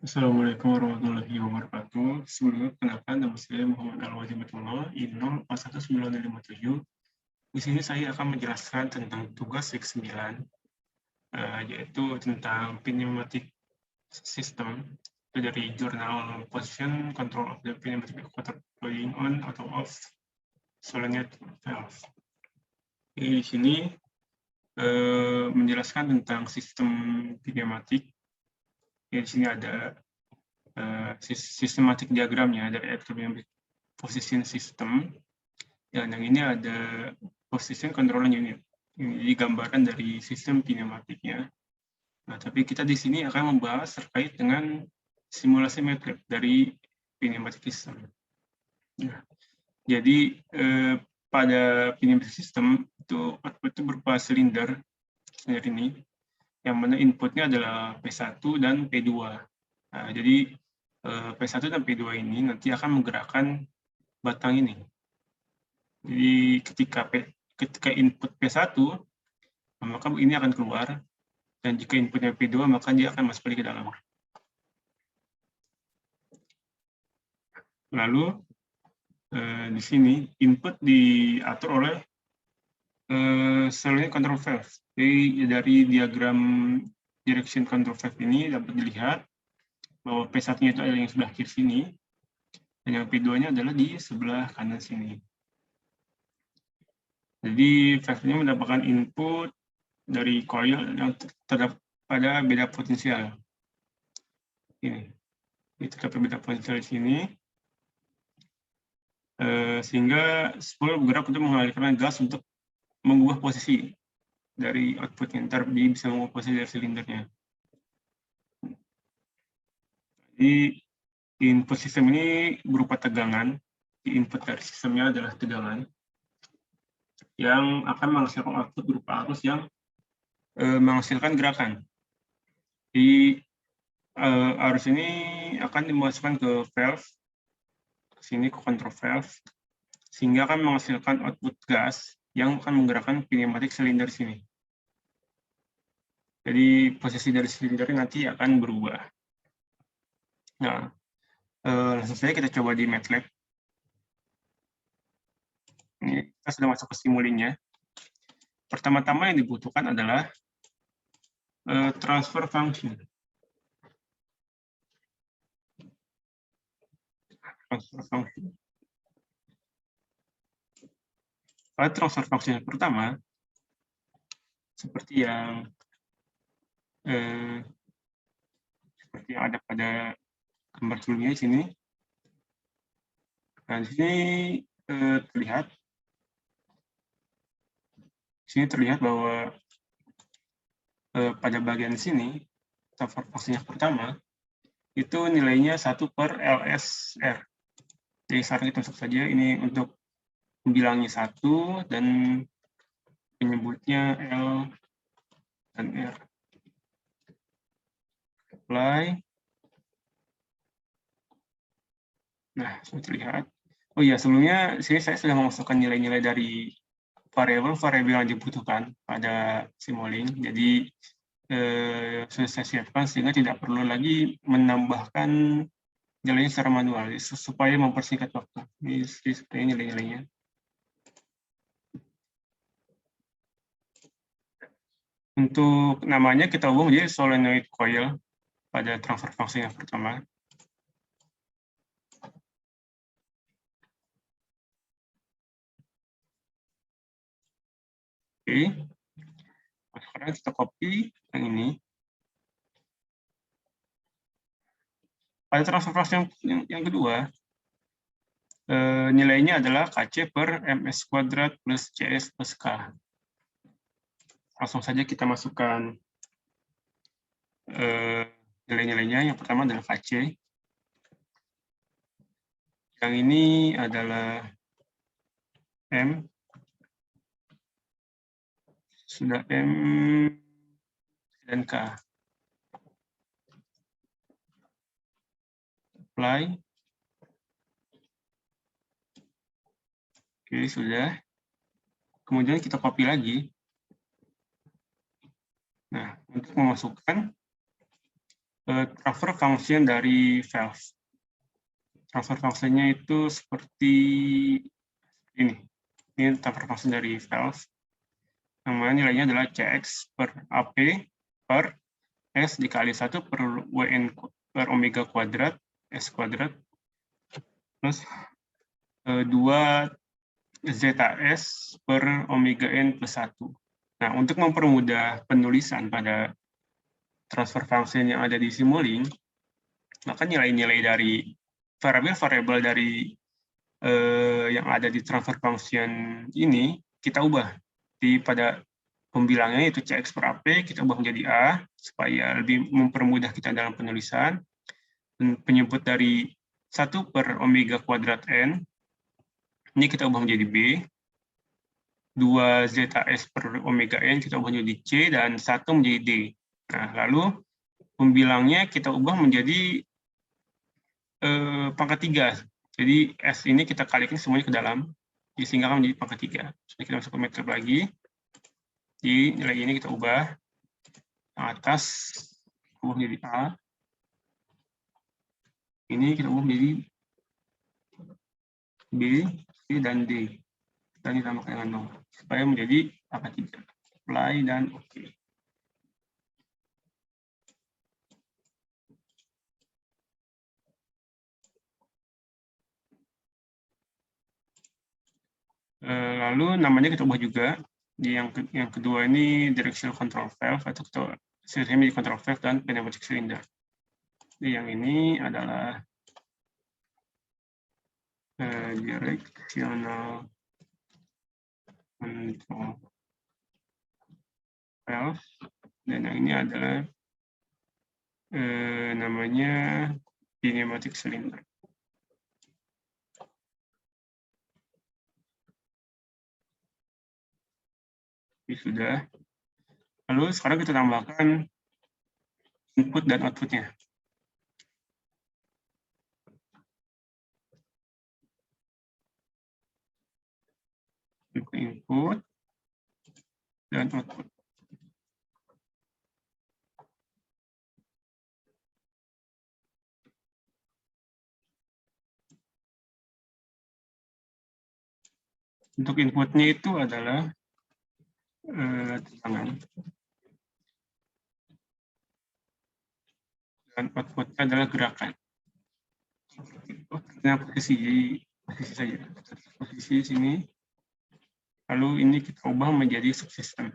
Assalamualaikum warahmatullahi wabarakatuh. Sebelumnya, perkenalkan nama saya Muhammad Al-Wajibatullah, I0 41957. Di sini saya akan menjelaskan tentang tugas X9, yaitu tentang kinematic system, itu dari jurnal position control of the kinematic equator going on atau off solenoid valve. Di sini menjelaskan tentang sistem kinematik. Di sini ada sistematik diagramnya dari electrodynamic position system. Dan yang ini ada position control unit. Ini gambaran dari sistem kinematiknya. Nah, tapi kita di sini akan membahas terkait dengan simulasi MATLAB dari kinematic system. Nah, jadi pada kinematic system itu output itu berupa silinder seperti ini, yang mana inputnya adalah P1 dan P2. Nah, jadi P1 dan P2 ini nanti akan menggerakkan batang ini. Jadi ketika input P1, maka ini akan keluar, dan jika inputnya P2, maka dia akan masuk lagi ke dalam. Lalu di sini input diatur oleh solenoid control valve. Jadi dari diagram direction control valve ini dapat dilihat bahwa P1-nya itu ada yang sebelah kiri sini, dan yang P2-nya adalah di sebelah kanan sini. Jadi valve-nya mendapatkan input dari coil yang terdapat pada beda potensial. Ini terdapat beda potensial di sini, sehingga spool bergerak untuk mengalirkan gas untuk mengubah posisi dari outputnya. Ntar dia bisa mengubah posisi dari silindernya. Jadi input sistem ini berupa tegangan. Input dari sistemnya adalah tegangan yang akan menghasilkan output berupa arus yang menghasilkan gerakan. Di arus ini akan dimasukkan ke valve, sini ke control valve, sehingga akan menghasilkan output gas yang akan menggerakkan kinematik silinder sini. Jadi posisi dari silinder nanti akan berubah. Nah, langsung saja kita coba di MATLAB. Ini kita sudah masuk ke simulinya. Pertama-tama yang dibutuhkan adalah transfer function. Pada transfer function yang pertama, seperti yang ada pada gambar sebelumnya di sini. Nah, di sini terlihat bahwa pada bagian sini, transfer function yang pertama, itu nilainya 1/LSR. Jadi sekarang kita masuk saja ini untuk membilangnya 1 dan penyebutnya L dan R. Apply. Nah, sudah terlihat. Oh iya, sebelumnya sini saya sudah memasukkan nilai-nilai dari variabel yang dibutuhkan pada Simulink. Jadi sudah saya siapkan sehingga tidak perlu lagi menambahkan nilainya secara manual supaya mempersingkat waktu. Ini seperti nilai-nilainya. Untuk namanya kita ubah menjadi solenoid coil pada transfer function yang pertama. Oke. Sekarang kita copy yang ini. Pada transfer function yang kedua, nilainya adalah KC per MS kuadrat plus CS plus K. Langsung saja kita masukkan nilai-nilainya. Yang pertama adalah KC. Yang ini adalah M. Sudah M dan K. Apply. Oke, sudah. Kemudian kita copy lagi. Nah, untuk memasukkan transfer function dari valve. Transfer function-nya itu seperti ini. Ini transfer function dari valve. Namanya nilainya adalah Cx per AP per S dikali 1 per WN per omega kuadrat, S kuadrat, plus 2 ZS per omega N plus 1. Nah, untuk mempermudah penulisan pada transfer function yang ada di Simulink, maka nilai-nilai dari variabel-variabel dari yang ada di transfer function ini kita ubah pada pembilangnya, yaitu Cx per AP, kita ubah menjadi A supaya lebih mempermudah kita dalam penulisan. Dan penyebut dari 1 per omega kuadrat N ini kita ubah menjadi B, 2 ZS per omega N kita ubah menjadi C, dan 1 menjadi D. Nah, lalu pembilangnya kita ubah menjadi pangkat 3. Jadi S ini kita kalikan semuanya ke dalam, sehingga akan menjadi pangkat 3. Jadi kita masuk ke MATLAB lagi. Di nilai ini kita ubah. Yang atas ubah menjadi A. Ini kita ubah menjadi B, C, dan D. Dan ditambahkan dengan 0. Supaya menjadi pangkat 3. Apply dan OK. Lalu namanya kita ubah juga. Di yang kedua ini directional control valve, atau sistemnya di control valve dan pneumatic cylinder. Jadi yang ini adalah directional control valve, dan yang ini adalah namanya pneumatic cylinder. Ini sudah. Lalu sekarang kita tambahkan input dan outputnya. Input dan output. Untuk inputnya itu adalah tegangan. Dan outputnya adalah gerakan. Nah, posisi saja. Posisi sini. Lalu ini kita ubah menjadi subsystem.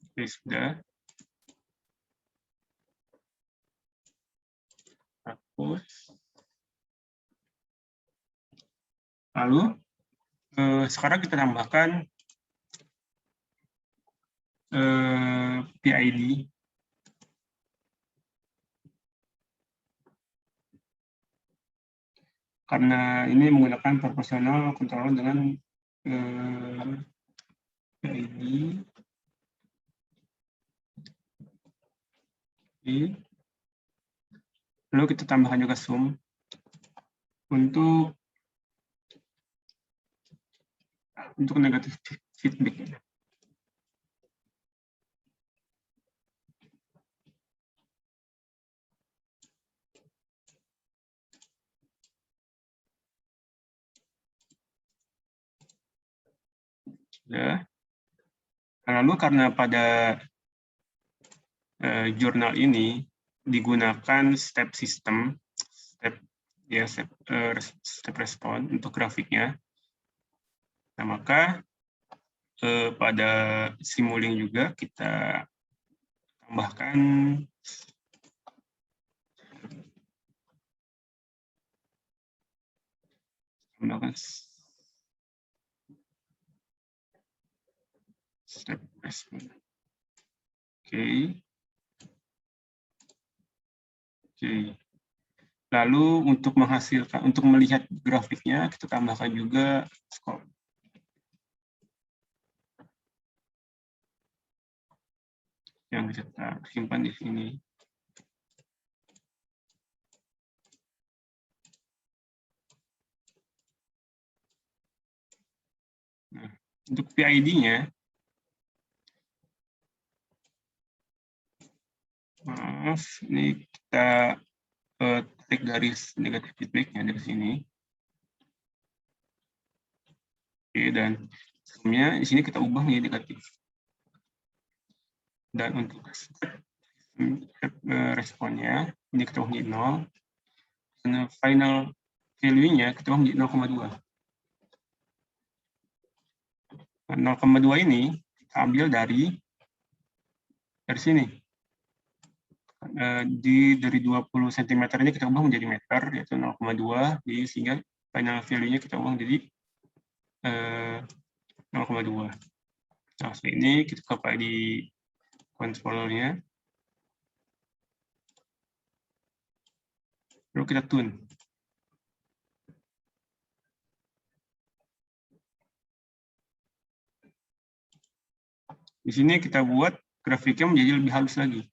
Oke, sudah. Hapus. Lalu sekarang kita tambahkan PID. Karena ini menggunakan proporsional controller dengan PID. Lalu kita tambahkan juga sum untuk negatif feedback. Ya. Lalu karena pada jurnal ini digunakan step system, step respon untuk grafiknya. Nah, maka pada Simulink juga kita tambahkan step respon. Oke. Lalu untuk melihat grafiknya kita tambahkan juga scope. Yang kita simpan di sini. Nah, untuk PID-nya Maaf, ini kita take garis negatif feedback-nya dari sini. Oke, dan sebelumnya di sini kita ubah menjadi negatif. Dan untuk responnya, ini kita ubah menjadi 0. Dan final value-nya kita ubah menjadi 0,2. 0,2 ini kita ambil dari sini. Dari 20 cm ini kita ubah menjadi meter, yaitu 0,2, sehingga final value-nya kita ubah menjadi 0,2. Nah, seperti ini kita copy di controllernya. Lalu kita tune. Di sini kita buat grafiknya menjadi lebih halus lagi.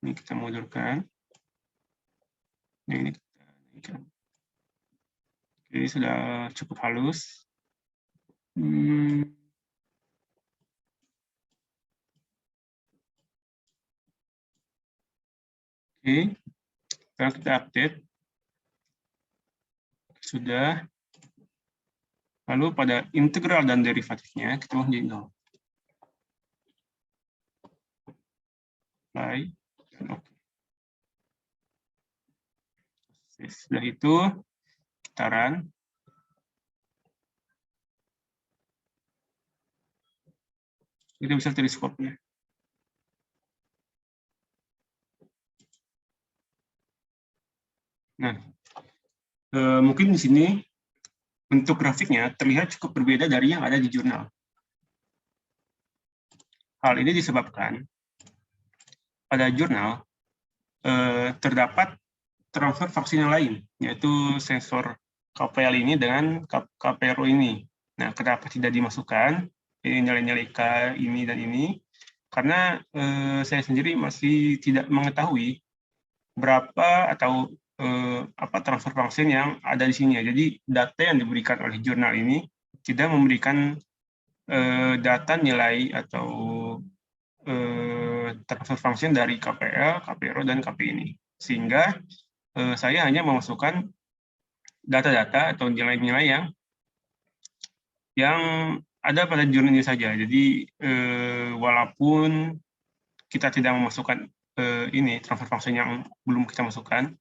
Ini kita mundurkan. Nah, ini kita naikkan. Oke, sudah cukup halus. Oke, sekarang kita update. Sudah. Lalu pada integral dan derivatifnya kita ubah menjadi 0. Apply. Dan oke. Setelah itu kita run. Kita bisa teleskopnya. Nah, mungkin di sini bentuk grafiknya terlihat cukup berbeda dari yang ada di jurnal. Hal ini disebabkan pada jurnal terdapat transfer vaksin yang lain, yaitu sensor KPL ini dengan KPRO ini. Nah, kenapa tidak dimasukkan nilai-nilai K ini dan ini? Karena saya sendiri masih tidak mengetahui berapa atau apa transfer vaksin yang ada di sini. Jadi data yang diberikan oleh jurnal ini tidak memberikan data nilai atau transfer function dari KPL, KPRO, dan KP ini. Sehingga saya hanya memasukkan data-data atau nilai-nilai yang ada pada jurnal ini saja. Jadi walaupun kita tidak memasukkan ini transfer function yang belum kita masukkan,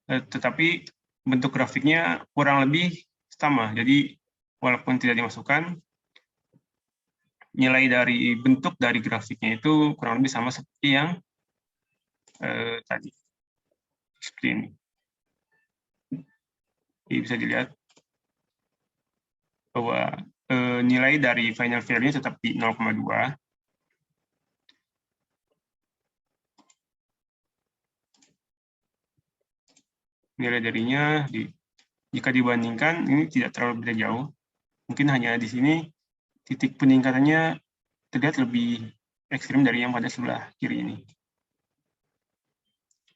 tetapi bentuk grafiknya kurang lebih sama. Jadi walaupun tidak dimasukkan, nilai dari bentuk dari grafiknya itu kurang lebih sama seperti yang tadi. Seperti ini. Jadi bisa dilihat bahwa nilai dari final value-nya tetap di 0,2. Nilai darinya jika dibandingkan ini tidak terlalu beda jauh. Mungkin hanya di sini titik peningkatannya terlihat lebih ekstrim dari yang pada sebelah kiri ini.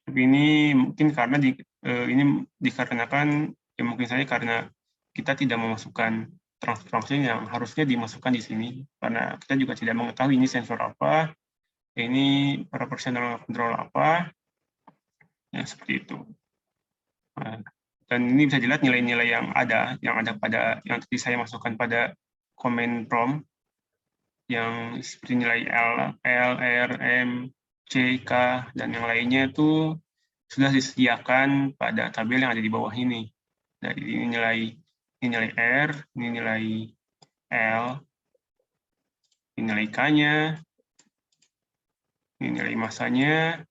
Tapi ini mungkin karena ini dikarenakan ya mungkin saja karena kita tidak memasukkan transfer function yang harusnya dimasukkan di sini karena kita juga tidak mengetahui ini sensor apa, ini proportional control apa, ya seperti itu. Dan ini bisa dilihat nilai-nilai yang ada pada yang tadi saya masukkan pada comment prompt yang seperti nilai L, R, M, C, K, dan yang lainnya itu sudah disediakan pada tabel yang ada di bawah ini. Dari ini nilai R, ini nilai L, ini nilai K-nya, ini nilai masanya,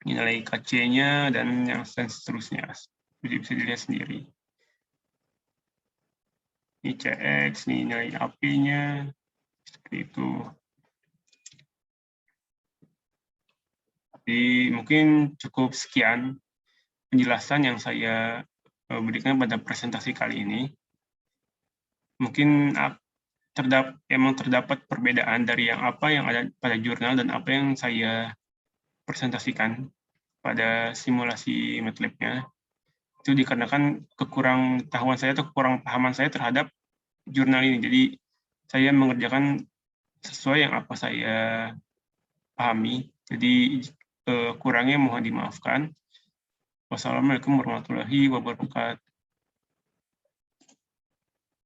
ini nilai KC-nya, dan yang seterusnya. Jadi bisa dilihat sendiri. Ini CX, ini nilai AP-nya, seperti itu. Jadi mungkin cukup sekian penjelasan yang saya berikan pada presentasi kali ini. Mungkin emang terdapat perbedaan dari yang ada pada jurnal dan apa yang saya presentasikan pada simulasi MATLAB-nya. Itu dikarenakan kekurang tahuan saya atau kekurang pahaman saya terhadap jurnal ini. Jadi saya mengerjakan sesuai yang apa saya pahami. Jadi kurangnya mohon dimaafkan. Wassalamualaikum warahmatullahi wabarakatuh.